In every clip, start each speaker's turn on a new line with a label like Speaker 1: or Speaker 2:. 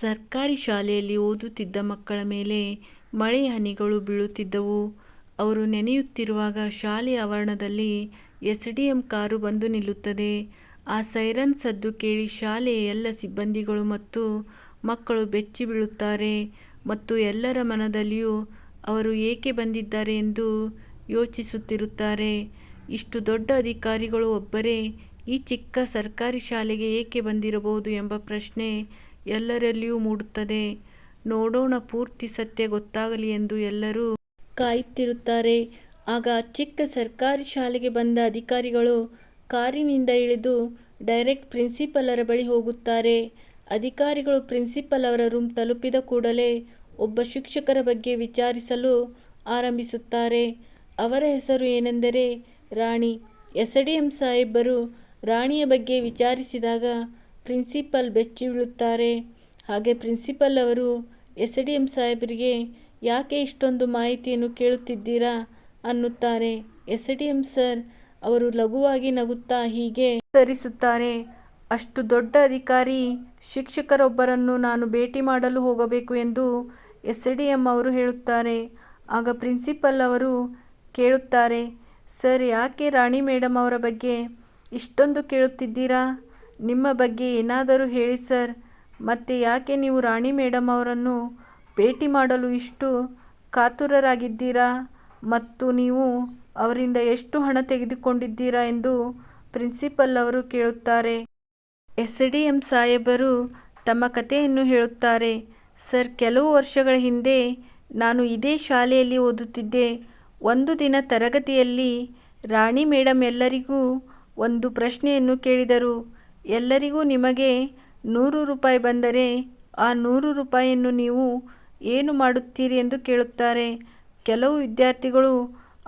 Speaker 1: ಸರ್ಕಾರಿ ಶಾಲೆಯಲ್ಲಿ ಓದುತ್ತಿದ್ದ ಮಕ್ಕಳ ಮೇಲೆ ಮಳೆಯ ಹನಿಗಳು ಬೀಳುತ್ತಿದ್ದವು. ಅವರು ನೆನೆಯುತ್ತಿರುವಾಗ ಶಾಲೆಯ ಆವರಣದಲ್ಲಿ ಎಸ್ಡಿಎಂ ಕಾರು ಬಂದು ನಿಲ್ಲುತ್ತದೆ. ಆ ಸೈರನ್ ಸದ್ದು ಕೇಳಿ ಶಾಲೆಯ ಎಲ್ಲ ಸಿಬ್ಬಂದಿಗಳು ಮತ್ತು ಮಕ್ಕಳು ಬೆಚ್ಚಿ ಬೀಳುತ್ತಾರೆ ಮತ್ತು ಎಲ್ಲರ ಮನದಲ್ಲಿಯೂ ಅವರು ಏಕೆ ಬಂದಿದ್ದಾರೆ ಎಂದು ಯೋಚಿಸುತ್ತಿರುತ್ತಾರೆ. ಇಷ್ಟು ದೊಡ್ಡ ಅಧಿಕಾರಿಗಳು ಒಬ್ಬರೇ ಈ ಚಿಕ್ಕ ಸರ್ಕಾರಿ ಶಾಲೆಗೆ ಏಕೆ ಬಂದಿರಬಹುದು ಎಂಬ ಪ್ರಶ್ನೆ ಎಲ್ಲರಲ್ಲಿಯೂ ಮೂಡುತ್ತದೆ. ನೋಡೋಣ, ಪೂರ್ತಿ ಸತ್ಯ ಗೊತ್ತಾಗಲಿ ಎಂದು ಎಲ್ಲರೂ ಕಾಯುತ್ತಿರುತ್ತಾರೆ. ಆಗ ಆ ಚಿಕ್ಕ ಸರ್ಕಾರಿ ಶಾಲೆಗೆ ಬಂದ ಅಧಿಕಾರಿಗಳು ಕಾರಿನಿಂದ ಇಳಿದು ಡೈರೆಕ್ಟ್ ಪ್ರಿನ್ಸಿಪಾಲರ ಬಳಿ ಹೋಗುತ್ತಾರೆ. ಅಧಿಕಾರಿಗಳು ಪ್ರಿನ್ಸಿಪಾಲ್ ಅವರ ರೂಮ್ ತಲುಪಿದ ಕೂಡಲೇ ಒಬ್ಬ ಶಿಕ್ಷಕರ ಬಗ್ಗೆ ವಿಚಾರಿಸಲು ಆರಂಭಿಸುತ್ತಾರೆ. ಅವರ ಹೆಸರು ಏನೆಂದರೆ ರಾಣಿ. ಎಸ್ಡಿಎಂ ಸಾಹೇಬರು ರಾಣಿಯ ಬಗ್ಗೆ ವಿಚಾರಿಸಿದಾಗ ಪ್ರಿನ್ಸಿಪಾಲ್ ಬೆಚ್ಚಿ ಬೀಳುತ್ತಾರೆ. ಹಾಗೆ ಪ್ರಿನ್ಸಿಪಾಲ್ ಅವರು ಎಸ್ಡಿಎಂ ಸಾಹೇಬರಿಗೆ ಯಾಕೆ ಇಷ್ಟೊಂದು ಮಾಹಿತಿಯನ್ನು ಕೇಳುತ್ತಿದ್ದೀರಾ ಅನ್ನುತ್ತಾರೆ. ಎಸ್ಡಿಎಂ ಸರ್ ಅವರು ಲಘುವಾಗಿ ನಗುತ್ತಾ ಹೀಗೆ ಉತ್ತರಿಸುತ್ತಾರೆ, ಅಷ್ಟು ದೊಡ್ಡ ಅಧಿಕಾರಿ ಶಿಕ್ಷಕರೊಬ್ಬರನ್ನು ನಾನು ಭೇಟಿ ಮಾಡಲು ಹೋಗಬೇಕು ಎಂದು ಎಸ್ಡಿಎಂ ಅವರು ಹೇಳುತ್ತಾರೆ. ಆಗ ಪ್ರಿನ್ಸಿಪಾಲ್ ಅವರು ಕೇಳುತ್ತಾರೆ, ಸರ್ ಯಾಕೆ ರಾಣಿ ಮೇಡಮ್ ಅವರ ಬಗ್ಗೆ ಇಷ್ಟೊಂದು ಕೇಳುತ್ತಿದ್ದೀರಾ? ನಿಮ್ಮ ಬಗ್ಗೆ ಏನಾದರೂ ಹೇಳಿ ಸರ್. ಮತ್ತೆ ಯಾಕೆ ನೀವು ರಾಣಿ ಮೇಡಮ್ ಅವರನ್ನು ಭೇಟಿ ಮಾಡಲು ಇಷ್ಟು ಕಾತುರರಾಗಿದ್ದೀರಾ ಮತ್ತು ನೀವು ಅವರಿಂದ ಎಷ್ಟು ಹಣ ತೆಗೆದುಕೊಂಡಿದ್ದೀರಾ ಎಂದು ಪ್ರಿನ್ಸಿಪಾಲ್ ಅವರು ಕೇಳುತ್ತಾರೆ. ಎಸ್ಡಿಎಂ ಸಾಹೇಬರು ತಮ್ಮ ಕಥೆಯನ್ನು ಹೇಳುತ್ತಾರೆ. ಸರ್, ಕೆಲವು ವರ್ಷಗಳ ಹಿಂದೆ ನಾನು ಇದೇ ಶಾಲೆಯಲ್ಲಿ ಓದುತ್ತಿದ್ದೆ. ಒಂದು ದಿನ ತರಗತಿಯಲ್ಲಿ ರಾಣಿ ಮೇಡಮ್ ಎಲ್ಲರಿಗೂ ಒಂದು ಪ್ರಶ್ನೆಯನ್ನು ಕೇಳಿದರು. ಎಲ್ಲರಿಗೂ ನಿಮಗೆ 100 ರೂಪಾಯಿ ಬಂದರೆ ಆ 100 ರೂಪಾಯಿಯನ್ನು ನೀವು ಏನು ಮಾಡುತ್ತೀರಿ ಎಂದು ಕೇಳುತ್ತಾರೆ. ಕೆಲವು ವಿದ್ಯಾರ್ಥಿಗಳು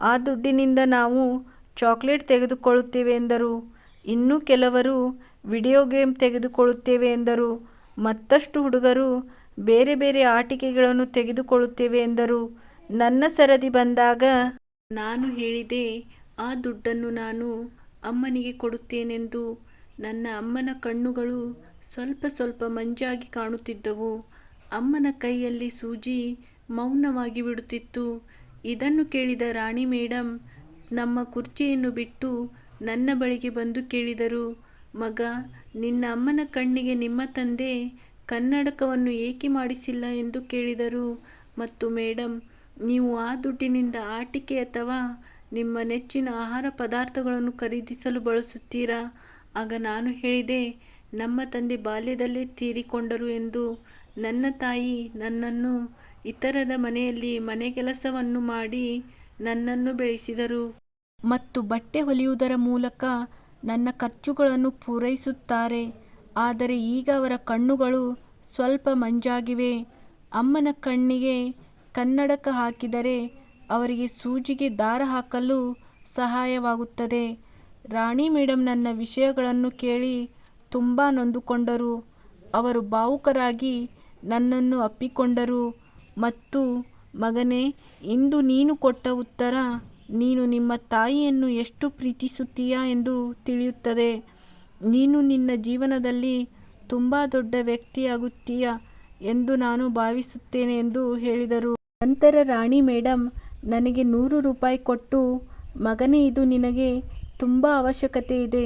Speaker 1: ಆ ದುಡ್ಡಿನಿಂದ ನಾವು ಚಾಕ್ಲೇಟ್ ತೆಗೆದುಕೊಳ್ಳುತ್ತೇವೆ ಎಂದರು. ಇನ್ನು ಕೆಲವರು ವಿಡಿಯೋ ಗೇಮ್ ತೆಗೆದುಕೊಳ್ಳುತ್ತೇವೆ ಎಂದರು. ಮತ್ತಷ್ಟು ಹುಡುಗರು ಬೇರೆ ಬೇರೆ ಆಟಿಕೆಗಳನ್ನು ತೆಗೆದುಕೊಳ್ಳುತ್ತೇವೆ ಎಂದರು. ನನ್ನ ಸರದಿ ಬಂದಾಗ ನಾನು ಹೇಳಿದೆ, ಆ ದುಡ್ಡನ್ನು ನಾನು ಅಮ್ಮನಿಗೆ ಕೊಡುತ್ತೇನೆಂದು. ನನ್ನ ಅಮ್ಮನ ಕಣ್ಣುಗಳು ಸ್ವಲ್ಪ ಸ್ವಲ್ಪ ಮಂಜಾಗಿ ಕಾಣುತ್ತಿದ್ದವು. ಅಮ್ಮನ ಕೈಯಲ್ಲಿ ಸೂಜಿ ಮೌನವಾಗಿ ಬಿಡುತ್ತಿತ್ತು. ಇದನ್ನು ಕೇಳಿದ ರಾಣಿ ಮೇಡಮ್ ನಮ್ಮ ಕುರ್ಚಿಯನ್ನು ಬಿಟ್ಟು ನನ್ನ ಬಳಿಗೆ ಬಂದು ಕೇಳಿದರು, ಮಗ, ನಿನ್ನ ಅಮ್ಮನ ಕಣ್ಣಿಗೆ ನಿಮ್ಮ ತಂದೆ ಕನ್ನಡಕವನ್ನು ಏಕೆ ಮಾಡಿಸಿಲ್ಲ ಎಂದು ಕೇಳಿದರು. ಮತ್ತು ಮೇಡಮ್, ನೀವು ಆ ದುಡ್ಡಿನಿಂದ ಆಟಿಕೆ ಅಥವಾ ನಿಮ್ಮ ನೆಚ್ಚಿನ ಆಹಾರ ಪದಾರ್ಥಗಳನ್ನು ಖರೀದಿಸಲು ಬಳಸುತ್ತೀರಾ? ಆಗ ನಾನು ಹೇಳಿದೆ, ನಮ್ಮ ತಂದೆ ಬಾಲ್ಯದಲ್ಲೇ ತೀರಿಕೊಂಡರು ಎಂದು. ನನ್ನ ತಾಯಿ ನನ್ನನ್ನು ಇತರರ ಮನೆಯಲ್ಲಿ ಮನೆಗೆಲಸವನ್ನು ಮಾಡಿ ನನ್ನನ್ನು ಬೆಳೆಸಿದರು ಮತ್ತು ಬಟ್ಟೆ ಹೊಲಿಯುವುದರ ಮೂಲಕ ನನ್ನ ಖರ್ಚುಗಳನ್ನು ಪೂರೈಸುತ್ತಾರೆ. ಆದರೆ ಈಗ ಅವರ ಕಣ್ಣುಗಳು ಸ್ವಲ್ಪ ಮಂಜಾಗಿವೆ. ಅಮ್ಮನ ಕಣ್ಣಿಗೆ ಕನ್ನಡಕ ಹಾಕಿದರೆ ಅವರಿಗೆ ಸೂಜಿಗೆ ದಾರ ಹಾಕಲು ಸಹಾಯವಾಗುತ್ತದೆ. ರಾಣಿ ಮೇಡಮ್ ನನ್ನ ವಿಷಯಗಳನ್ನು ಕೇಳಿ ತುಂಬ ನೊಂದುಕೊಂಡರು. ಅವರು ಭಾವುಕರಾಗಿ ನನ್ನನ್ನು ಅಪ್ಪಿಕೊಂಡರು ಮತ್ತು ಮಗನೇ, ಇಂದು ನೀನು ಕೊಟ್ಟ ಉತ್ತರ ನೀನು ನಿಮ್ಮ ತಾಯಿಯನ್ನು ಎಷ್ಟು ಪ್ರೀತಿಸುತ್ತೀಯಾ ಎಂದು ತಿಳಿಯುತ್ತದೆ. ನೀನು ನಿನ್ನ ಜೀವನದಲ್ಲಿ ತುಂಬ ದೊಡ್ಡ ವ್ಯಕ್ತಿಯಾಗುತ್ತೀಯ ಎಂದು ನಾನು ಭಾವಿಸುತ್ತೇನೆ ಎಂದು ಹೇಳಿದರು. ನಂತರ ರಾಣಿ ಮೇಡಮ್ ನನಗೆ 100 ರೂಪಾಯಿ ಕೊಟ್ಟು, ಮಗನೇ, ಇದು ನಿನಗೆ ತುಂಬ ಅವಶ್ಯಕತೆ ಇದೆ,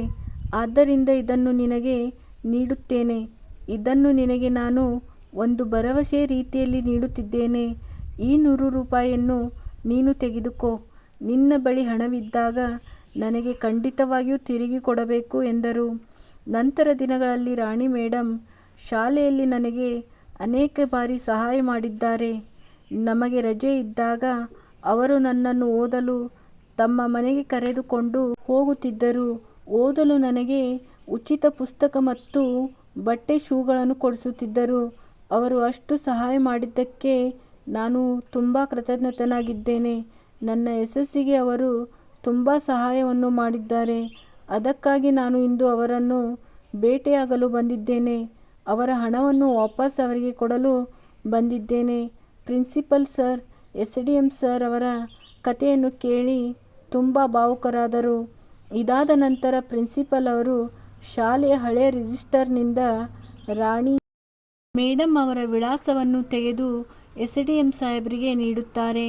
Speaker 1: ಆದ್ದರಿಂದ ಇದನ್ನು ನಿನಗೆ ನೀಡುತ್ತೇನೆ. ಇದನ್ನು ನಿನಗೆ ನಾನು ಒಂದು ಭರವಸೆಯ ರೀತಿಯಲ್ಲಿ ನೀಡುತ್ತಿದ್ದೇನೆ. ಈ 100 ರೂಪಾಯಿಯನ್ನು ನೀನು ತೆಗೆದುಕೋ. ನಿನ್ನ ಬಳಿ ಹಣವಿದ್ದಾಗ ನನಗೆ ಖಂಡಿತವಾಗಿಯೂ ತಿರುಗಿ ಕೊಡಬೇಕು ಎಂದರು. ನಂತರ ದಿನಗಳಲ್ಲಿ ರಾಣಿ ಮೇಡಮ್ ಶಾಲೆಯಲ್ಲಿ ನನಗೆ ಅನೇಕ ಬಾರಿ ಸಹಾಯ ಮಾಡಿದ್ದಾರೆ. ನಮಗೆ ರಜೆ ಇದ್ದಾಗ ಅವರು ನನ್ನನ್ನು ಓದಲು ತಮ್ಮ ಮನೆಗೆ ಕರೆದುಕೊಂಡು ಹೋಗುತ್ತಿದ್ದರು. ಓದಲು ನನಗೆ ಉಚಿತ ಪುಸ್ತಕ ಮತ್ತು ಬಟ್ಟೆ, ಶೂಗಳನ್ನು ಕೊಡಿಸುತ್ತಿದ್ದರು. ಅವರು ಅಷ್ಟು ಸಹಾಯ ಮಾಡಿದ್ದಕ್ಕೆ ನಾನು ತುಂಬ ಕೃತಜ್ಞನಾಗಿದ್ದೇನೆ. ನನ್ನ ಯಶಸ್ಸಿಗೆ ಅವರು ತುಂಬ ಸಹಾಯವನ್ನು ಮಾಡಿದ್ದಾರೆ. ಅದಕ್ಕಾಗಿ ನಾನು ಇಂದು ಅವರನ್ನು ಭೇಟಿಯಾಗಲು ಬಂದಿದ್ದೇನೆ. ಅವರ ಹಣವನ್ನು ವಾಪಸ್ ಅವರಿಗೆ ಕೊಡಲು ಬಂದಿದ್ದೇನೆ. ಪ್ರಿನ್ಸಿಪಲ್ ಸರ್ ಎಸ್ಡಿಎಂ ಸರ್ ಅವರ ಕಥೆಯನ್ನು ಕೇಳಿ ತುಂಬ ಭಾವುಕರಾದರು. ಇದಾದ ನಂತರ ಪ್ರಿನ್ಸಿಪಲ್ ಅವರು ಶಾಲೆಯ ಹಳೆಯ ರಿಜಿಸ್ಟರ್ನಿಂದ ರಾಣಿ ಮೇಡಮ್ ಅವರ ವಿಳಾಸವನ್ನು ತೆಗೆದು ಎಸ್.ಡಿ.ಎಂ ಸಾಹೇಬರಿಗೆ ನೀಡುತ್ತಾರೆ.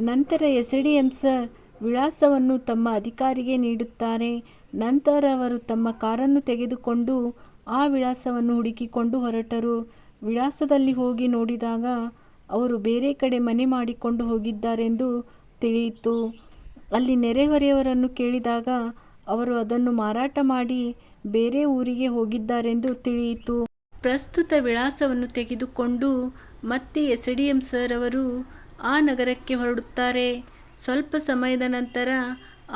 Speaker 1: ನಂತರ ಎಸ್.ಡಿ.ಎಂ ಸರ್ ವಿಳಾಸವನ್ನು ತಮ್ಮ ಅಧಿಕಾರಿಗೆ ನೀಡುತ್ತಾರೆ. ನಂತರ ಅವರು ತಮ್ಮ ಕಾರನ್ನು ತೆಗೆದುಕೊಂಡು ಆ ವಿಳಾಸವನ್ನು ಹುಡುಕಿಕೊಂಡು ಹೊರಟರು. ವಿಳಾಸದಲ್ಲಿ ಹೋಗಿ ನೋಡಿದಾಗ ಅವರು ಬೇರೆ ಕಡೆ ಮನೆ ಮಾಡಿಕೊಂಡು ಹೋಗಿದ್ದಾರೆಂದು ತಿಳಿಯಿತು. ಅಲ್ಲಿ ನೆರೆಹೊರೆಯವರನ್ನು ಕೇಳಿದಾಗ ಅವರು ಅದನ್ನು ಮಾರಾಟ ಮಾಡಿ ಬೇರೆ ಊರಿಗೆ ಹೋಗಿದ್ದಾರೆಂದು ತಿಳಿಯಿತು. ಪ್ರಸ್ತುತ ವಿಳಾಸವನ್ನು ತೆಗೆದುಕೊಂಡು ಮತ್ತೆ ಎಸ್.ಡಿ.ಎಂ ಸರ್ ಅವರು ಆ ನಗರಕ್ಕೆ ಹೊರಡುತ್ತಾರೆ. ಸ್ವಲ್ಪ ಸಮಯದ ನಂತರ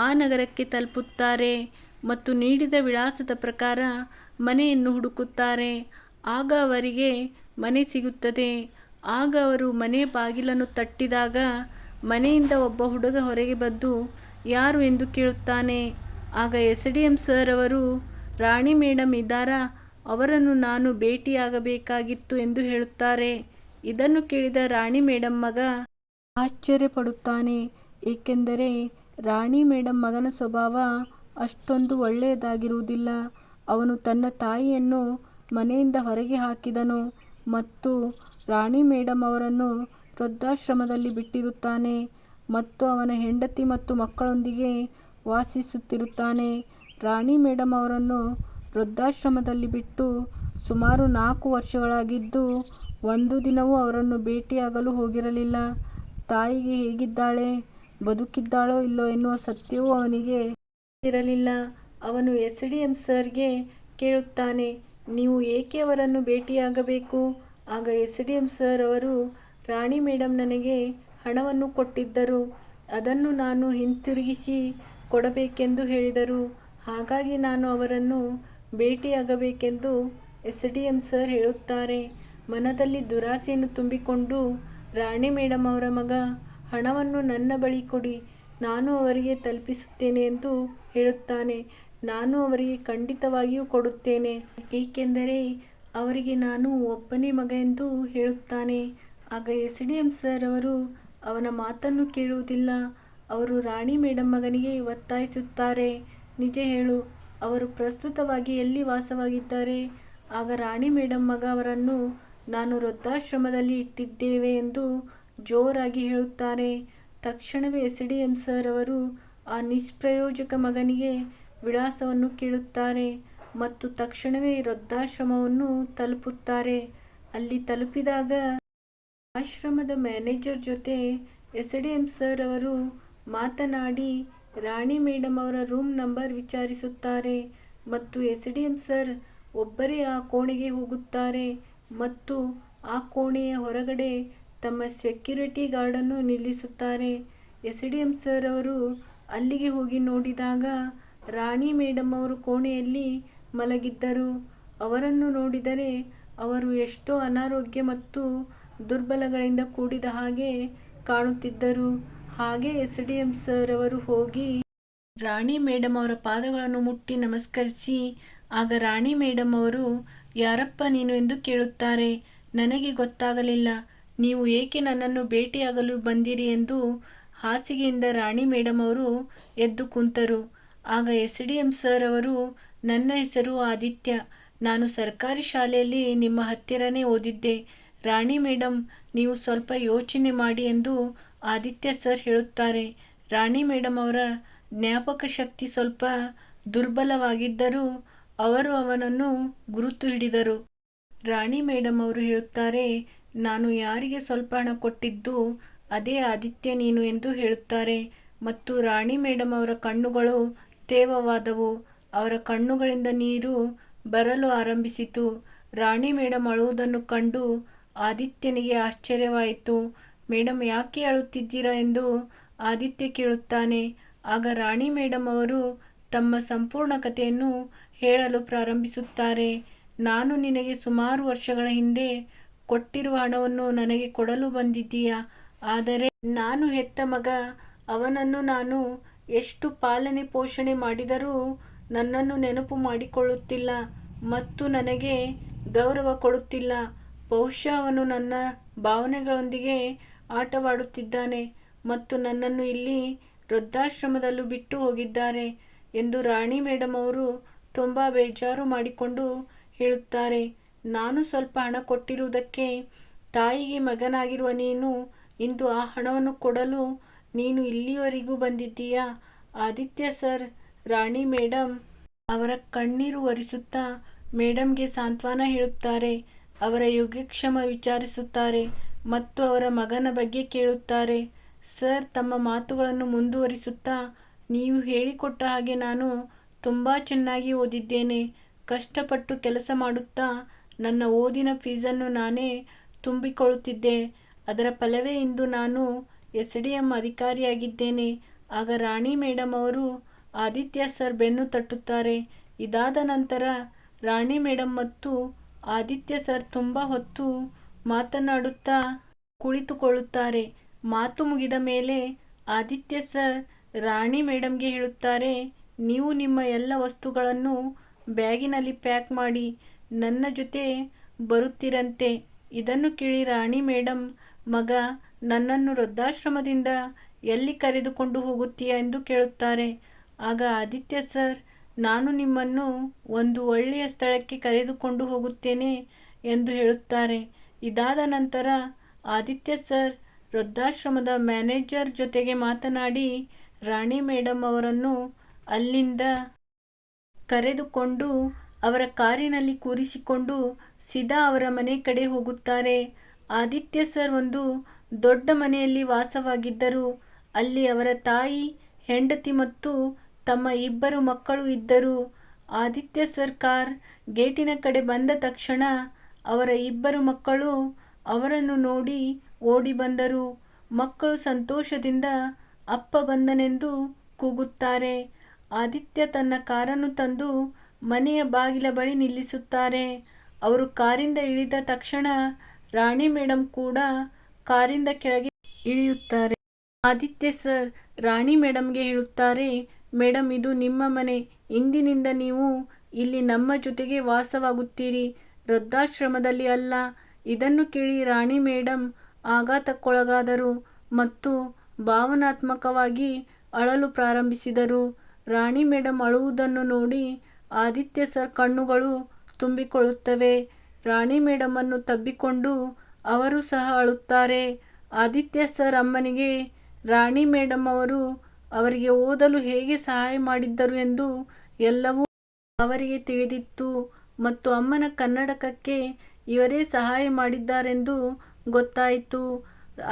Speaker 1: ಆ ನಗರಕ್ಕೆ ತಲುಪುತ್ತಾರೆ ಮತ್ತು ನೀಡಿದ ವಿಳಾಸದ ಪ್ರಕಾರ ಮನೆಯನ್ನು ಹುಡುಕುತ್ತಾರೆ. ಆಗ ಅವರಿಗೆ ಮನೆ ಸಿಗುತ್ತದೆ. ಆಗ ಅವರು ಮನೆ ಬಾಗಿಲನ್ನು ತಟ್ಟಿದಾಗ ಮನೆಯಿಂದ ಒಬ್ಬ ಹುಡುಗ ಹೊರಗೆ ಬಂದು ಯಾರು ಎಂದು ಕೇಳುತ್ತಾನೆ. ಆಗ ಎಸ್.ಡಿ.ಎಂ ಸರ್ ಅವರು ರಾಣಿ ಮೇಡಮ್ ಇದ್ದಾರಾ, ಅವರನ್ನು ನಾನು ಭೇಟಿಯಾಗಬೇಕಾಗಿತ್ತು ಎಂದು ಹೇಳುತ್ತಾರೆ. ಇದನ್ನು ಕೇಳಿದ ರಾಣಿ ಮೇಡಮ್ ಮಗ ಆಶ್ಚರ್ಯಪಡುತ್ತಾನೆ. ಏಕೆಂದರೆ ರಾಣಿ ಮೇಡಮ್ ಮಗನ ಸ್ವಭಾವ ಅಷ್ಟೊಂದು ಒಳ್ಳೆಯದಾಗಿರುವುದಿಲ್ಲ. ಅವನು ತನ್ನ ತಾಯಿಯನ್ನು ಮನೆಯಿಂದ ಹೊರಗೆ ಹಾಕಿದನು ಮತ್ತು ರಾಣಿ ಮೇಡಮ್ ಅವರನ್ನು ವೃದ್ಧಾಶ್ರಮದಲ್ಲಿ ಬಿಟ್ಟಿರುತ್ತಾನೆ ಮತ್ತು ಅವನ ಹೆಂಡತಿ ಮತ್ತು ಮಕ್ಕಳೊಂದಿಗೆ ವಾಸಿಸುತ್ತಿರುತ್ತಾನೆ. ರಾಣಿ ಮೇಡಮ್ ಅವರನ್ನು ವೃದ್ಧಾಶ್ರಮದಲ್ಲಿ ಬಿಟ್ಟು ಸುಮಾರು 4 ವರ್ಷಗಳಾಗಿದ್ದು ಒಂದು ದಿನವೂ ಅವರನ್ನು ಭೇಟಿಯಾಗಲು ಹೋಗಿರಲಿಲ್ಲ. ತಾಯಿಗೆ ಹೇಗಿದ್ದಾಳೆ, ಬದುಕಿದ್ದಾಳೋ ಇಲ್ಲೋ ಎನ್ನುವ ಸತ್ಯವೂ ಅವನಿಗೆ ತಿಳಿದಿರಲಿಲ್ಲ. ಅವನು ಎಸ್.ಡಿ.ಎಂ ಸರ್ಗೆ ಕೇಳುತ್ತಾನೆ, ನೀವು ಏಕೆ ಅವರನ್ನು ಭೇಟಿಯಾಗಬೇಕು? ಆಗ ಎಸ್.ಡಿ.ಎಂ ಸರ್ ಅವರು ರಾಣಿ ಮೇಡಮ್ ನನಗೆ ಹಣವನ್ನು ಕೊಟ್ಟಿದ್ದರು, ಅದನ್ನು ನಾನು ಹಿಂತಿರುಗಿಸಿ ಕೊಡಬೇಕೆಂದು ಹೇಳಿದರು. ಹಾಗಾಗಿ ನಾನು ಅವರನ್ನು ಭೇಟಿಯಾಗಬೇಕೆಂದು ಎಸ್.ಡಿ.ಎಂ ಸರ್ ಹೇಳುತ್ತಾರೆ. ಮನದಲ್ಲಿ ದುರಾಸೆಯನ್ನು ತುಂಬಿಕೊಂಡು ರಾಣಿ ಮೇಡಮ್ ಅವರ ಮಗ ಹಣವನ್ನು ನನ್ನ ಬಳಿ ಕೊಡಿ, ನಾನು ಅವರಿಗೆ ತಲುಪಿಸುತ್ತೇನೆ ಎಂದು ಹೇಳುತ್ತಾನೆ. ನಾನು ಅವರಿಗೆ ಖಂಡಿತವಾಗಿಯೂ ಕೊಡುತ್ತೇನೆ, ಏಕೆಂದರೆ ಅವರಿಗೆ ನಾನು ಒಬ್ಬನೇ ಮಗ ಎಂದು ಹೇಳುತ್ತಾನೆ. ಆಗ ಎಸ್.ಡಿ.ಎಂ ಸರ್ ಅವರು ಅವನ ಮಾತನ್ನು ಕೇಳುವುದಿಲ್ಲ. ಅವರು ರಾಣಿ ಮೇಡಮ್ ಮಗನಿಗೆ ಒತ್ತಾಯಿಸುತ್ತಾರೆ, ನಿಜ ಹೇಳು, ಅವರು ಪ್ರಸ್ತುತವಾಗಿ ಎಲ್ಲಿ ವಾಸವಾಗಿದ್ದಾರೆ? ಆಗ ರಾಣಿ ಮೇಡಮ್ ಮಗ ಅವರನ್ನು ನಾನು ವೃದ್ಧಾಶ್ರಮದಲ್ಲಿ ಇಟ್ಟಿದ್ದೇವೆ ಎಂದು ಜೋರಾಗಿ ಹೇಳುತ್ತಾರೆ. ತಕ್ಷಣವೇ ಎಸ್.ಡಿ.ಎಂ ಸರ್ ಅವರು ಆ ನಿಷ್ಪ್ರಯೋಜಕ ಮಗನಿಗೆ ವಿಳಾಸವನ್ನು ಕೇಳುತ್ತಾರೆ ಮತ್ತು ತಕ್ಷಣವೇ ವೃದ್ಧಾಶ್ರಮವನ್ನು ತಲುಪುತ್ತಾರೆ. ಅಲ್ಲಿ ತಲುಪಿದಾಗ ಆಶ್ರಮದ ಮ್ಯಾನೇಜರ್ ಜೊತೆ ಎಸ್.ಡಿ.ಎಂ ಸರ್ ಅವರು ಮಾತನಾಡಿ ರಾಣಿ ಮೇಡಮ್ ಅವರ ರೂಮ್ ನಂಬರ್ ವಿಚಾರಿಸುತ್ತಾರೆ ಮತ್ತು ಎಸ್.ಡಿ.ಎಂ ಸರ್ ಒಬ್ಬರೇ ಆ ಕೋಣೆಗೆ ಹೋಗುತ್ತಾರೆ ಮತ್ತು ಆ ಕೋಣೆಯ ಹೊರಗಡೆ ತಮ್ಮ ಸೆಕ್ಯೂರಿಟಿ ಗಾರ್ಡನ್ನು ನಿಲ್ಲಿಸುತ್ತಾರೆ. ಎಸ್.ಡಿ.ಎಂ ಸರ್ ಅವರು ಅಲ್ಲಿಗೆ ಹೋಗಿ ನೋಡಿದಾಗ ರಾಣಿ ಮೇಡಮ್ ಅವರು ಕೋಣೆಯಲ್ಲಿ ಮಲಗಿದ್ದರು. ಅವರನ್ನು ನೋಡಿದರೆ ಅವರು ಎಷ್ಟೋ ಅನಾರೋಗ್ಯ ಮತ್ತು ದುರ್ಬಲಗಳಿಂದ ಕೂಡಿದ ಹಾಗೆ ಕಾಣುತ್ತಿದ್ದರು. ಹಾಗೆ ಎಸ್.ಡಿ.ಎಂ ಸರ್ ಅವರು ಹೋಗಿ ರಾಣಿ ಮೇಡಮ್ ಅವರ ಪಾದಗಳನ್ನು ಮುಟ್ಟಿ ನಮಸ್ಕರಿಸಿ, ಆಗ ರಾಣಿ ಮೇಡಮ್ ಅವರು ಯಾರಪ್ಪ ನೀನು ಎಂದು ಕೇಳುತ್ತಾರೆ. ನನಗೆ ಗೊತ್ತಾಗಲಿಲ್ಲ, ನೀವು ಏಕೆ ನನ್ನನ್ನು ಭೇಟಿಯಾಗಲು ಬಂದಿರಿ ಎಂದು ಹಾಸಿಗೆಯಿಂದ ರಾಣಿ ಮೇಡಮ್ ಅವರು ಎದ್ದು ಕುಂತರು. ಆಗ ಎಸ್.ಡಿ.ಎಂ ಸರ್ ಅವರು ನನ್ನ ಹೆಸರು ಆದಿತ್ಯ, ನಾನು ಸರ್ಕಾರಿ ಶಾಲೆಯಲ್ಲಿ ನಿಮ್ಮ ಹತ್ತಿರನೇ ಓದಿದ್ದೆ. ರಾಣಿ ಮೇಡಮ್ ನೀವು ಸ್ವಲ್ಪ ಯೋಚನೆ ಮಾಡಿ ಎಂದು ಆದಿತ್ಯ ಸರ್ ಹೇಳುತ್ತಾರೆ. ರಾಣಿ ಮೇಡಮ್ ಅವರ ಜ್ಞಾಪಕ ಶಕ್ತಿ ಸ್ವಲ್ಪ ದುರ್ಬಲವಾಗಿದ್ದರೂ ಅವರು ಅವನನ್ನು ಗುರುತು ಹಿಡಿದರು. ರಾಣಿ ಮೇಡಮ್ ಅವರು ಹೇಳುತ್ತಾರೆ, ನಾನು ಯಾರಿಗೆ ಸ್ವಲ್ಪ ಹಣ ಕೊಟ್ಟಿದ್ದು ಅದೇ ಆದಿತ್ಯ ನೀನು ಎಂದು ಹೇಳುತ್ತಾರೆ ಮತ್ತು ರಾಣಿ ಮೇಡಮ್ ಅವರ ಕಣ್ಣುಗಳು ತೇವವಾದವು. ಅವರ ಕಣ್ಣುಗಳಿಂದ ನೀರು ಬರಲು ಆರಂಭಿಸಿತು. ರಾಣಿ ಮೇಡಮ್ ಅಳುವುದನ್ನು ಕಂಡು ಆದಿತ್ಯನಿಗೆ ಆಶ್ಚರ್ಯವಾಯಿತು. ಮೇಡಮ್ ಯಾಕೆ ಅಳುತ್ತಿದ್ದೀರಾ ಎಂದು ಆದಿತ್ಯ ಕೇಳುತ್ತಾನೆ. ಆಗ ರಾಣಿ ಮೇಡಮ್ ಅವರು ತಮ್ಮ ಸಂಪೂರ್ಣ ಕಥೆಯನ್ನು ಹೇಳಲು ಪ್ರಾರಂಭಿಸುತ್ತಾರೆ. ನಾನು ನಿನಗೆ ಸುಮಾರು ವರ್ಷಗಳ ಹಿಂದೆ ಕೊಟ್ಟಿರುವ ಹಣವನ್ನು ನನಗೆ ಕೊಡಲು ಬಂದಿದ್ದೀಯಾ, ಆದರೆ ನಾನು ಹೆತ್ತ ಮಗ, ಅವನನ್ನು ನಾನು ಎಷ್ಟು ಪಾಲನೆ ಪೋಷಣೆ ಮಾಡಿದರೂ ನನ್ನನ್ನು ನೆನಪು ಮಾಡಿಕೊಳ್ಳುತ್ತಿಲ್ಲ ಮತ್ತು ನನಗೆ ಗೌರವ ಕೊಡುತ್ತಿಲ್ಲ. ಬಹುಶಃ ಅವನು ನನ್ನ ಭಾವನೆಗಳೊಂದಿಗೆ ಆಟವಾಡುತ್ತಿದ್ದಾನೆ ಮತ್ತು ನನ್ನನ್ನು ಇಲ್ಲಿ ವೃದ್ಧಾಶ್ರಮದಲ್ಲೂ ಬಿಟ್ಟು ಹೋಗಿದ್ದಾರೆ ಎಂದು ರಾಣಿ ಮೇಡಮ್ ಅವರು ತುಂಬ ಬೇಜಾರು ಮಾಡಿಕೊಂಡು ಹೇಳುತ್ತಾರೆ. ನಾನು ಸ್ವಲ್ಪ ಹಣ ಕೊಟ್ಟಿರುವುದಕ್ಕೆ ತಾಯಿಗೆ ಮಗನಾಗಿರುವ ನೀನು ಇಂದು ಆ ಹಣವನ್ನು ಕೊಡಲು ನೀನು ಇಲ್ಲಿಯವರೆಗೂ ಬಂದಿದ್ದೀಯಾ ಆದಿತ್ಯ ಸರ್? ರಾಣಿ ಮೇಡಮ್ ಅವರ ಕಣ್ಣೀರು ಒರೆಸುತ್ತಾ ಮೇಡಮ್ಗೆ ಸಾಂತ್ವನ ಹೇಳುತ್ತಾರೆ. ಅವರ ಯೋಗಕ್ಷೇಮ ವಿಚಾರಿಸುತ್ತಾರೆ ಮತ್ತು ಅವರ ಮಗನ ಬಗ್ಗೆ ಕೇಳುತ್ತಾರೆ. ಸರ್ ತಮ್ಮ ಮಾತುಗಳನ್ನು ಮುಂದುವರಿಸುತ್ತಾ, ನೀವು ಹೇಳಿಕೊಟ್ಟ ಹಾಗೆ ನಾನು ತುಂಬ ಚೆನ್ನಾಗಿ ಓದಿದ್ದೇನೆ. ಕಷ್ಟಪಟ್ಟು ಕೆಲಸ ಮಾಡುತ್ತಾ ನನ್ನ ಓದಿನ ಫೀಸನ್ನು ನಾನೇ ತುಂಬಿಕೊಳ್ಳುತ್ತಿದ್ದೆ. ಅದರ ಫಲವೇ ಇಂದು ನಾನು SDM ಅಧಿಕಾರಿಯಾಗಿದ್ದೇನೆ. ಆಗ ರಾಣಿ ಮೇಡಮ್ ಅವರು ಆದಿತ್ಯ ಸರ್ ಬೆನ್ನು ತಟ್ಟುತ್ತಾರೆ. ಇದಾದ ನಂತರ ರಾಣಿ ಮೇಡಮ್ ಮತ್ತು ಆದಿತ್ಯ ಸರ್ ತುಂಬ ಹೊತ್ತು ಮಾತನಾಡುತ್ತಾ ಕುಳಿತುಕೊಳ್ಳುತ್ತಾರೆ. ಮಾತು ಮುಗಿದ ಮೇಲೆ ಆದಿತ್ಯ ಸರ್ ರಾಣಿ ಮೇಡಮ್ಗೆ ಹೇಳುತ್ತಾರೆ, ನೀವು ನಿಮ್ಮ ಎಲ್ಲ ವಸ್ತುಗಳನ್ನು ಬ್ಯಾಗಿನಲ್ಲಿ ಪ್ಯಾಕ್ ಮಾಡಿ ನನ್ನ ಜೊತೆ ಬರುತ್ತೀರಂತೆ. ಇದನ್ನು ಕೇಳಿ ರಾಣಿ ಮೇಡಮ್, ಮಗ, ನನ್ನನ್ನು ವೃದ್ಧಾಶ್ರಮದಿಂದ ಎಲ್ಲಿ ಕರೆದುಕೊಂಡು ಹೋಗುತ್ತೀಯಾ ಎಂದು ಕೇಳುತ್ತಾರೆ. ಆಗ ಆದಿತ್ಯ ಸರ್, ನಾನು ನಿಮ್ಮನ್ನು ಒಂದು ಒಳ್ಳೆಯ ಸ್ಥಳಕ್ಕೆ ಕರೆದುಕೊಂಡು ಹೋಗುತ್ತೇನೆ ಎಂದು ಹೇಳುತ್ತಾರೆ. ಇದಾದ ನಂತರ ಆದಿತ್ಯ ಸರ್ ವೃದ್ಧಾಶ್ರಮದ ಮ್ಯಾನೇಜರ್ ಜೊತೆಗೆ ಮಾತನಾಡಿ ರಾಣಿ ಮೇಡಮ್ ಅವರನ್ನು ಅಲ್ಲಿಂದ ಕರೆದುಕೊಂಡು ಅವರ ಕಾರಿನಲ್ಲಿ ಕೂರಿಸಿಕೊಂಡು ಸೀದಾ ಅವರ ಮನೆ ಕಡೆ ಹೋಗುತ್ತಾರೆ. ಆದಿತ್ಯ ಸರ್ ಒಂದು ದೊಡ್ಡ ಮನೆಯಲ್ಲಿ ವಾಸವಾಗಿದ್ದರು. ಅಲ್ಲಿ ಅವರ ತಾಯಿ, ಹೆಂಡತಿ ಮತ್ತು ತಮ್ಮ 2 ಮಕ್ಕಳು ಇದ್ದರು. ಆದಿತ್ಯ ಸರ್ ಕಾರ್ ಗೇಟಿನ ಕಡೆ ಬಂದ ತಕ್ಷಣ ಅವರ 2 ಮಕ್ಕಳು ಅವರನ್ನು ನೋಡಿ ಓಡಿ ಬಂದರು. ಮಕ್ಕಳು ಸಂತೋಷದಿಂದ ಅಪ್ಪ ಬಂದನೆಂದು ಕೂಗುತ್ತಾರೆ. ಆದಿತ್ಯ ತನ್ನ ಕಾರನ್ನು ತಂದು ಮನೆಯ ಬಾಗಿಲ ಬಳಿ ನಿಲ್ಲಿಸುತ್ತಾರೆ. ಅವರು ಕಾರಿಂದ ಇಳಿದ ತಕ್ಷಣ ರಾಣಿ ಮೇಡಮ್ ಕೂಡ ಕಾರಿಂದ ಕೆಳಗೆ ಇಳಿಯುತ್ತಾರೆ. ಆದಿತ್ಯ ಸರ್ ರಾಣಿ ಮೇಡಮ್ಗೆ ಹೇಳುತ್ತಾರೆ, ಮೇಡಮ್, ಇದು ನಿಮ್ಮ ಮನೆ. ಇಂದಿನಿಂದ ನೀವು ಇಲ್ಲಿ ನಮ್ಮ ಜೊತೆಗೆ ವಾಸವಾಗುತ್ತೀರಿ, ವೃದ್ಧಾಶ್ರಮದಲ್ಲಿ ಅಲ್ಲ. ಇದನ್ನು ಕೇಳಿ ರಾಣಿ ಮೇಡಮ್ ಆಘಾತಕ್ಕೊಳಗಾದರು ಮತ್ತು ಭಾವನಾತ್ಮಕವಾಗಿ ಅಳಲು ಪ್ರಾರಂಭಿಸಿದರು. ರಾಣಿ ಮೇಡಮ್ ಅಳುವುದನ್ನು ನೋಡಿ ಆದಿತ್ಯ ಸರ್ ಕಣ್ಣುಗಳು ತುಂಬಿಕೊಳ್ಳುತ್ತವೆ. ರಾಣಿ ಮೇಡಮನ್ನು ತಬ್ಬಿಕೊಂಡು ಅವರು ಸಹ ಅಳುತ್ತಾರೆ. ಆದಿತ್ಯ ಸರ್ ಅಮ್ಮನಿಗೆ ರಾಣಿ ಮೇಡಮ್ ಅವರು ಅವರಿಗೆ ಓದಲು ಹೇಗೆ ಸಹಾಯ ಮಾಡಿದ್ದರು ಎಂದು ಎಲ್ಲವೂ ಅವರಿಗೆ ತಿಳಿದಿತ್ತು ಮತ್ತು ಅಮ್ಮನ ಕನ್ನಡಕಕ್ಕೆ ಇವರೇ ಸಹಾಯ ಮಾಡಿದ್ದಾರೆಂದು ಗೊತ್ತಾಯಿತು.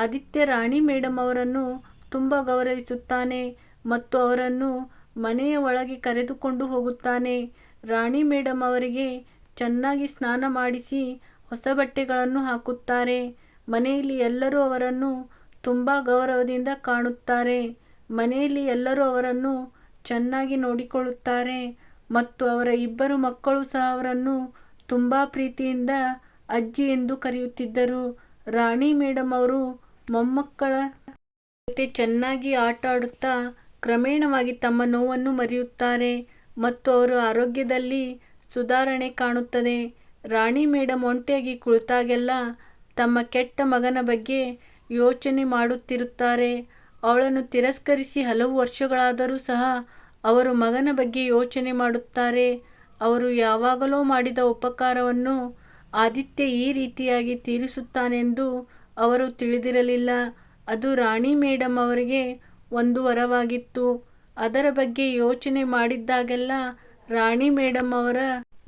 Speaker 1: ಆದಿತ್ಯ ರಾಣಿ ಮೇಡಮ್ ಅವರನ್ನು ತುಂಬ ಗೌರವಿಸುತ್ತಾನೆ ಮತ್ತು ಅವರನ್ನು ಮನೆಯ ಒಳಗೆ ಕರೆದುಕೊಂಡು ಹೋಗುತ್ತಾನೆ. ರಾಣಿ ಮೇಡಮ್ ಅವರಿಗೆ ಚೆನ್ನಾಗಿ ಸ್ನಾನ ಮಾಡಿಸಿ ಹೊಸ ಬಟ್ಟೆಗಳನ್ನು ಹಾಕುತ್ತಾರೆ. ಮನೆಯಲ್ಲಿ ಎಲ್ಲರೂ ಅವರನ್ನು ತುಂಬ ಗೌರವದಿಂದ ಕಾಣುತ್ತಾರೆ. ಮನೆಯಲ್ಲಿ ಎಲ್ಲರೂ ಅವರನ್ನು ಚೆನ್ನಾಗಿ ನೋಡಿಕೊಳ್ಳುತ್ತಾರೆ ಮತ್ತು ಅವರ 2 ಮಕ್ಕಳು ಸಹ ಅವರನ್ನು ತುಂಬ ಪ್ರೀತಿಯಿಂದ ಅಜ್ಜಿ ಎಂದು ಕರೆಯುತ್ತಿದ್ದರು. ರಾಣಿ ಮೇಡಮ್ ಅವರು ಮೊಮ್ಮಕ್ಕಳ ಜೊತೆ ಚೆನ್ನಾಗಿ ಆಟ ಆಡುತ್ತಾ ಕ್ರಮೇಣವಾಗಿ ತಮ್ಮ ನೋವನ್ನು ಮರೆಯುತ್ತಾರೆ ಮತ್ತು ಅವರ ಆರೋಗ್ಯದಲ್ಲಿ ಸುಧಾರಣೆ ಕಾಣುತ್ತದೆ. ರಾಣಿ ಮೇಡಮ್ ಒಂಟಿಯಾಗಿ ಕುಳಿತಾಗೆಲ್ಲ ತಮ್ಮ ಕೆಟ್ಟ ಮಗನ ಬಗ್ಗೆ ಯೋಚನೆ ಮಾಡುತ್ತಿರುತ್ತಾರೆ. ಅವಳನ್ನು ತಿರಸ್ಕರಿಸಿ ಹಲವು ವರ್ಷಗಳಾದರೂ ಸಹ ಅವರು ಮಗನ ಬಗ್ಗೆ ಯೋಚನೆ ಮಾಡುತ್ತಾರೆ. ಅವರು ಯಾವಾಗಲೋ ಮಾಡಿದ ಉಪಕಾರವನ್ನು ಆದಿತ್ಯ ಈ ರೀತಿಯಾಗಿ ತೀರಿಸುತ್ತಾನೆಂದು ಅವರು ತಿಳಿದಿರಲಿಲ್ಲ. ಅದು ರಾಣಿ ಮೇಡಮ್ ಅವರಿಗೆ ಒಂದು ವರವಾಗಿತ್ತು. ಅದರ ಬಗ್ಗೆ ಯೋಚನೆ ಮಾಡಿದಾಗೆಲ್ಲ ರಾಣಿ ಮೇಡಮ್ ಅವರ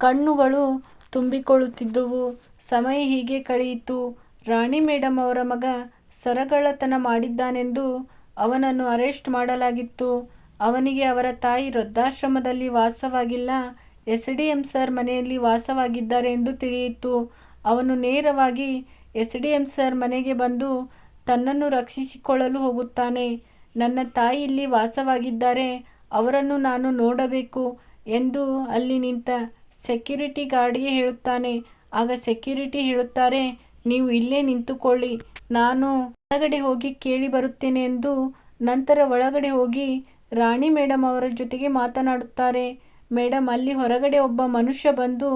Speaker 1: ಕಣ್ಣುಗಳು ತುಂಬಿಕೊಳ್ಳುತ್ತಿದ್ದುವು. ಸಮಯ ಹೀಗೆ ಕಳೆಯಿತು. ರಾಣಿ ಮೇಡಮ್ ಅವರ ಮಗ ಸರಗಳ್ಳತನ ಮಾಡಿದ್ದಾನೆಂದು ಅವನನ್ನು ಅರೆಸ್ಟ್ ಮಾಡಲಾಗಿತ್ತು. ಅವನಿಗೆ ಅವರ ತಾಯಿ ವೃದ್ಧಾಶ್ರಮದಲ್ಲಿ ವಾಸವಾಗಿಲ್ಲ, SDM ಸರ್ ಮನೆಯಲ್ಲಿ ವಾಸವಾಗಿದ್ದಾರೆ ಎಂದು ತಿಳಿಯಿತು. ಅವನು ನೇರವಾಗಿ SDM ಸರ್ ಮನೆಗೆ ಬಂದು ತನ್ನನ್ನು ರಕ್ಷಿಸಿಕೊಳ್ಳಲು ಹೋಗುತ್ತಾನೆ. ನನ್ನ ತಾಯಿ ಇಲ್ಲಿ ವಾಸವಾಗಿದ್ದಾರೆ, ಅವರನ್ನು ನಾನು ನೋಡಬೇಕು ಎಂದು ಅಲ್ಲಿ ನಿಂತ ಸೆಕ್ಯೂರಿಟಿ ಗಾರ್ಡ್ಗೆ ಹೇಳುತ್ತಾನೆ. ಆಗ ಸೆಕ್ಯೂರಿಟಿ ಹೇಳುತ್ತಾರೆ, ನೀವು ಇಲ್ಲೇ ನಿಂತುಕೊಳ್ಳಿ, ನಾನು ಒಳಗಡೆ ಹೋಗಿ ಕೇಳಿ ಬರುತ್ತೇನೆ ಎಂದು. ನಂತರ ಒಳಗಡೆ ಹೋಗಿ ರಾಣಿ ಮೇಡಮ್ ಅವರ ಜೊತೆಗೆ ಮಾತನಾಡುತ್ತಾರೆ. ಮೇಡಮ್, ಅಲ್ಲಿ ಹೊರಗಡೆ ಒಬ್ಬ ಮನುಷ್ಯ ಬಂದು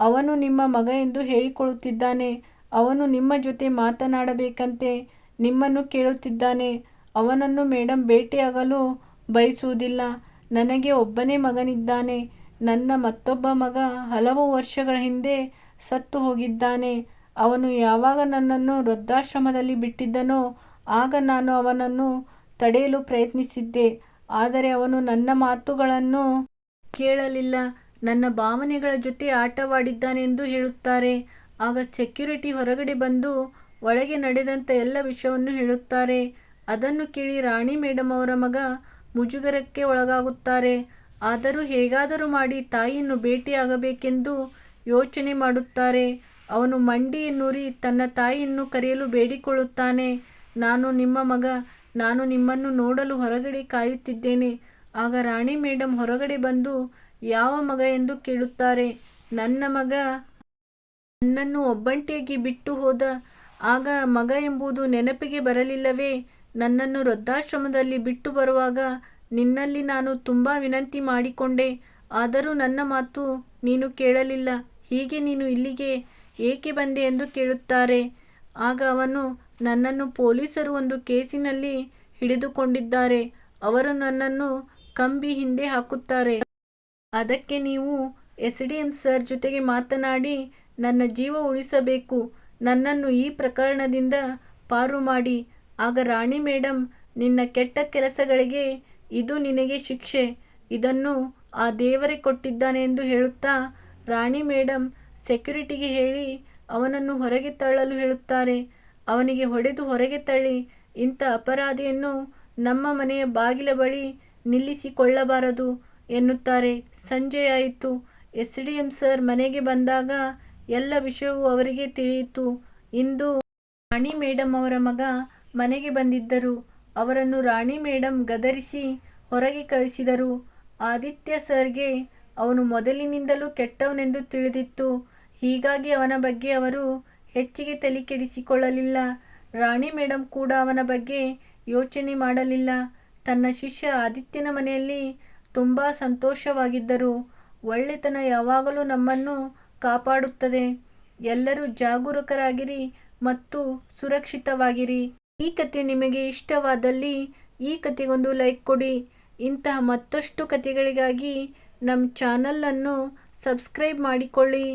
Speaker 1: ಅವನು ನಿಮ್ಮ ಮಗ ಎಂದು ಹೇಳಿಕೊಳ್ಳುತ್ತಿದ್ದಾನೆ. ಅವನು ನಿಮ್ಮ ಜೊತೆ ಮಾತನಾಡಬೇಕಂತೆ, ನಿಮ್ಮನ್ನು ಕೇಳುತ್ತಿದ್ದಾನೆ. ಅವನನ್ನು ಮೇಡಮ್ ಭೇಟಿಯಾಗಲು ಬಯಸುವುದಿಲ್ಲ. ನನಗೆ ಒಬ್ಬನೇ ಮಗನಿದ್ದಾನೆ. ನನ್ನ ಮತ್ತೊಬ್ಬ ಮಗ ಹಲವು ವರ್ಷಗಳ ಹಿಂದೆ ಸತ್ತು ಹೋಗಿದ್ದಾನೆ. ಅವನು ಯಾವಾಗ ನನ್ನನ್ನು ವೃದ್ಧಾಶ್ರಮದಲ್ಲಿ ಬಿಟ್ಟಿದ್ದನೋ ಆಗ ನಾನು ಅವನನ್ನು ತಡೆಯಲು ಪ್ರಯತ್ನಿಸಿದ್ದೆ. ಆದರೆ ಅವನು ನನ್ನ ಮಾತುಗಳನ್ನು ಕೇಳಲಿಲ್ಲ. ನನ್ನ ಭಾವನೆಗಳ ಜೊತೆ ಆಟವಾಡಿದ್ದಾನೆಂದು ಹೇಳುತ್ತಾರೆ. ಆಗ ಸೆಕ್ಯೂರಿಟಿ ಹೊರಗಡೆ ಬಂದು ಒಳಗೆ ನಡೆದಂಥ ಎಲ್ಲ ವಿಷಯವನ್ನು ಹೇಳುತ್ತಾರೆ. ಅದನ್ನು ಕೇಳಿ ರಾಣಿ ಮೇಡಮ್ ಅವರ ಮಗ ಮುಜುಗರಕ್ಕೆ ಒಳಗಾಗುತ್ತಾರೆ. ಆದರೂ ಹೇಗಾದರೂ ಮಾಡಿ ತಾಯಿಯನ್ನು ಭೇಟಿಯಾಗಬೇಕೆಂದು ಯೋಚನೆ ಮಾಡುತ್ತಾರೆ. ಅವನು ಮಂಡಿಯನ್ನೂರಿ ತನ್ನ ತಾಯಿಯನ್ನು ಕರೆಯಲು ಬೇಡಿಕೊಳ್ಳುತ್ತಾನೆ. ನಾನು ನಿಮ್ಮ ಮಗ, ನಾನು ನಿಮ್ಮನ್ನು ನೋಡಲು ಹೊರಗಡೆ ಕಾಯುತ್ತಿದ್ದೇನೆ. ಆಗ ರಾಣಿ ಮೇಡಮ್ ಹೊರಗಡೆ ಬಂದು ಯಾವ ಮಗ ಎಂದು ಕೇಳುತ್ತಾರೆ. ನನ್ನ ಮಗ ನನ್ನನ್ನು ಒಬ್ಬಂಟಿಯಾಗಿ ಬಿಟ್ಟು ಹೋದ. ಆಗ ಮಗ ಎಂಬುದು ನೆನಪಿಗೆ ಬರಲಿಲ್ಲವೇ? ನನ್ನನ್ನು ವೃದ್ಧಾಶ್ರಮದಲ್ಲಿ ಬಿಟ್ಟು ಬರುವಾಗ ನಿನ್ನಲ್ಲಿ ನಾನು ತುಂಬ ವಿನಂತಿ ಮಾಡಿಕೊಂಡೆ. ಆದರೂ ನನ್ನ ಮಾತು ನೀನು ಕೇಳಲಿಲ್ಲ. ಹೀಗೆ ನೀನು ಇಲ್ಲಿಗೆ ಏಕೆ ಬಂದೆ ಎಂದು ಕೇಳುತ್ತಾರೆ. ಆಗ ಅವನು, ನನ್ನನ್ನು ಪೊಲೀಸರು ಒಂದು ಕೇಸಿನಲ್ಲಿ ಹಿಡಿದುಕೊಂಡಿದ್ದಾರೆ. ಅವರು ನನ್ನನ್ನು ಕಂಬಿ ಹಿಂದೆ ಹಾಕುತ್ತಾರೆ. ಅದಕ್ಕೆ ನೀವು SDM ಸರ್ ಜೊತೆಗೆ ಮಾತನಾಡಿ ನನ್ನ ಜೀವ ಉಳಿಸಬೇಕು. ನನ್ನನ್ನು ಈ ಪ್ರಕರಣದಿಂದ ಪಾರು ಮಾಡಿ. ಆಗ ರಾಣಿ ಮೇಡಮ್, ನಿನ್ನ ಕೆಟ್ಟ ಕೆಲಸಗಳಿಗೆ ಇದು ನಿನಗೆ ಶಿಕ್ಷೆ. ಇದನ್ನು ಆ ದೇವರೇ ಕೊಟ್ಟಿದ್ದಾನೆ ಎಂದು ಹೇಳುತ್ತಾ ರಾಣಿ ಮೇಡಮ್ ಸೆಕ್ಯೂರಿಟಿಗೆ ಹೇಳಿ ಅವನನ್ನು ಹೊರಗೆ ತಳ್ಳಲು ಹೇಳುತ್ತಾರೆ. ಅವನಿಗೆ ಹೊಡೆದು ಹೊರಗೆ ತಳ್ಳಿ, ಇಂಥ ಅಪರಾಧಿಯನ್ನು ನಮ್ಮ ಮನೆಯ ಬಾಗಿಲ ಬಳಿ ನಿಲ್ಲಿಸಿಕೊಳ್ಳಬಾರದು ಎನ್ನುತ್ತಾರೆ. ಸಂಜೆಯಾಯಿತು. SDM ಸರ್ ಮನೆಗೆ ಬಂದಾಗ ಎಲ್ಲ ವಿಷಯವೂ ಅವರಿಗೆ ತಿಳಿಯಿತು. ಇಂದು ರಾಣಿ ಮೇಡಮ್ ಅವರ ಮಗ ಮನೆಗೆ ಬಂದಿದ್ದರು. ಅವರನ್ನು ರಾಣಿ ಮೇಡಮ್ ಗದರಿಸಿ ಹೊರಗೆ ಕಳಿಸಿದರು. ಆದಿತ್ಯ ಸರ್ಗೆ ಅವನು ಮೊದಲಿನಿಂದಲೂ ಕೆಟ್ಟವನೆಂದು ತಿಳಿದಿತ್ತು. ಹೀಗಾಗಿ ಅವನ ಬಗ್ಗೆ ಅವರು ಹೆಚ್ಚಿಗೆ ತಲೆ ಕೆಡಿಸಿಕೊಳ್ಳಲಿಲ್ಲ. ರಾಣಿ ಮೇಡಮ್ ಕೂಡ ಅವನ ಬಗ್ಗೆ ಯೋಚನೆ ಮಾಡಲಿಲ್ಲ. ತನ್ನ ಶಿಷ್ಯ ಆದಿತ್ಯನ ಮನೆಯಲ್ಲಿ ತುಂಬ ಸಂತೋಷವಾಗಿದ್ದರು. ಒಳ್ಳೆತನ ಯಾವಾಗಲೂ ನಮ್ಮನ್ನು ಕಾಪಾಡುತ್ತದೆ. ಎಲ್ಲರೂ ಜಾಗರೂಕರಾಗಿರಿ ಮತ್ತು ಸುರಕ್ಷಿತವಾಗಿರಿ. ಈ ಕತೆ ನಿಮಗೆ ಇಷ್ಟವಾದಲ್ಲಿ ಈ ಕತೆಗೊಂದು ಲೈಕ್ ಕೊಡಿ. ಇಂತಹ ಮತ್ತಷ್ಟು ಕತೆಗಳಿಗಾಗಿ ನಮ್ಮ ಚಾನಲನ್ನು ಸಬ್ಸ್ಕ್ರೈಬ್ ಮಾಡಿಕೊಳ್ಳಿ.